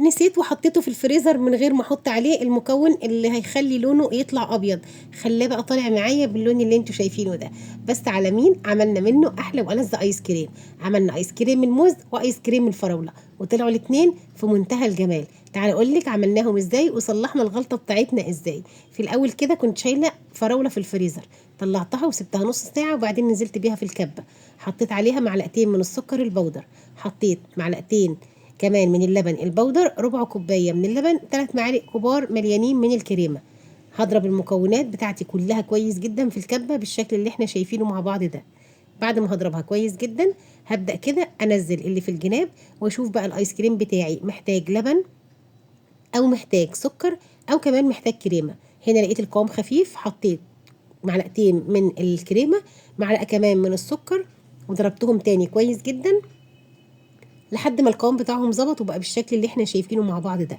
نسيت وحطيته في الفريزر من غير ما احط عليه المكون اللي هيخلي لونه يطلع ابيض. خلاه بقى طالع معايا باللون اللي انتوا شايفينه ده. بس على مين عملنا منه احلى والذ ايس كريم؟ عملنا ايس كريم الموز وايس كريم الفراوله، وطلعوا الاتنين في منتهى الجمال. تعالى اقول لك عملناهم ازاي وصلحنا الغلطه بتاعتنا ازاي. في الاول كده كنت شايله فراوله في الفريزر، طلعتها وسبتها نص ساعه وبعدين نزلت بيها في الكبه. حطيت عليها معلقتين من السكر البودر، حطيت معلقتين كمان من اللبن البودر، ربع كوبايه من اللبن، 3 معالق كبار مليانين من الكريمه. هضرب المكونات بتاعتي كلها كويس جدا في الكبه بالشكل اللي احنا شايفينه مع بعض ده. بعد ما هضربها كويس جدا هبدأ كده انزل اللي في الجناب واشوف بقى الايس كريم بتاعي محتاج لبن او محتاج سكر او كمان محتاج كريمه. هنا لقيت القوام خفيف، حطيت معلقتين من الكريمه، معلقه كمان من السكر، وضربتهم تاني كويس جدا لحد ما القوام بتاعهم ظبط وبقى بالشكل اللي احنا شايفينه مع بعض ده.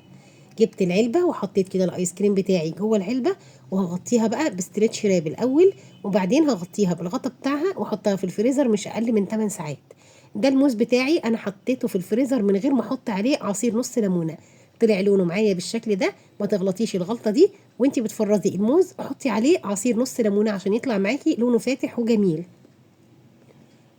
جبت العلبه وحطيت كده الايس كريم بتاعي جوه العلبه، وهغطيها بقى بستريتش راب الاول، وبعدين هغطيها بالغطا بتاعها واحطها في الفريزر مش اقل من 8 ساعات. ده الموز بتاعي انا حطيته في الفريزر من غير ما احط عليه عصير نص ليمونه، طلع لونه معايا بالشكل ده. ما تغلطيش الغلطه دي وانتي بتفرزي الموز، حطي عليه عصير نص ليمونه عشان يطلع معاكي لونه فاتح وجميل.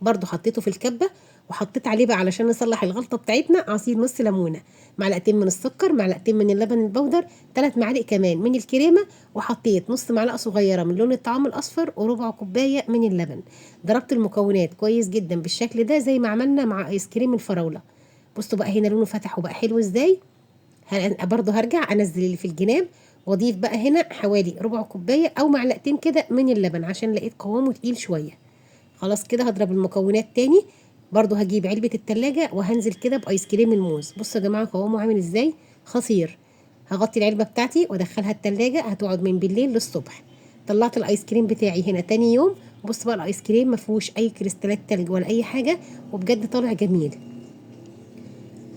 برضو حطيته في الكبه وحطيت عليه بقى علشان نصلح الغلطه بتاعتنا عصير نص ليمونه، معلقتين من السكر، معلقتين من اللبن البودر، 3 معالق كمان من الكريمه، وحطيت نص معلقه صغيره من لون الطعام الاصفر وربع كوبايه من اللبن. ضربت المكونات كويس جدا بالشكل ده زي ما عملنا مع ايس كريم الفراوله. بصوا بقى هنا لونه فتح وبقى حلو ازاي. برضو هرجع انزل اللي في الجناب واضيف بقى هنا حوالي ربع كوبايه او معلقتين كده من اللبن عشان لقيت قوامه تقيل شويه. خلاص كده هضرب المكونات تاني. برضو هجيب علبة التلاجة وهنزل كده بآيس كريم الموز. بصوا يا جماعة قوامه عامل ازاي، خطير. هغطي العلبة بتاعتي وادخلها التلاجة، هتقعد من بالليل للصبح. طلعت الايس كريم بتاعي هنا تاني يوم. بص بقى الايس كريم ما فيهوش اي كريستالات تلج ولا اي حاجة، وبجد طالع جميل.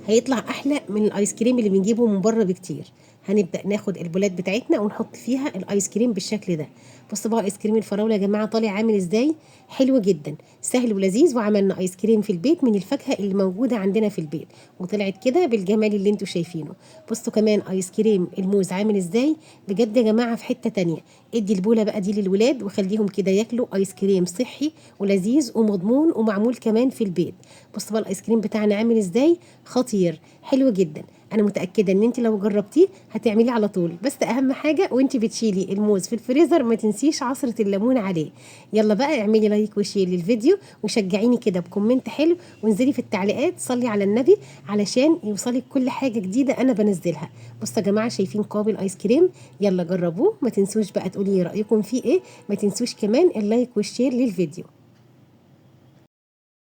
هيطلع احلى من الايس كريم اللي بنجيبه من بره بكتير. هنبدا ناخد البولات بتاعتنا ونحط فيها الايس كريم بالشكل ده. بصوا بقى ايس كريم الفراوله يا جماعه طالع عامل ازاي، حلو جدا، سهل ولذيذ. وعملنا ايس كريم في البيت من الفاكهه اللي موجوده عندنا في البيت، وطلعت كده بالجمال اللي انتوا شايفينه. بصوا كمان ايس كريم الموز عامل ازاي، بجد يا جماعه في حته تانية. ادي البوله بقى دي للولاد وخليهم كده ياكلوا ايس كريم صحي ولذيذ ومضمون ومعمول كمان في البيت. بصوا بقى الايس كريم بتاعنا عامل ازاي، خطير، حلو جدا. انا متاكده ان انت لو جربتيه هتعمليه على طول. بس اهم حاجه وانت بتشيلي الموز في الفريزر ما تنسيش عصره الليمون عليه. يلا بقى اعملي لايك وشير للفيديو وشجعيني كده بكومنت حلو، وانزلي في التعليقات صلي على النبي علشان يوصلك كل حاجه جديده انا بنزلها. بصوا يا جماعه شايفين قوام الايس كريم، يلا جربوه. ما تنسوش بقى تقولي رايكم فيه ايه. ما تنسوش كمان اللايك والشير للفيديو.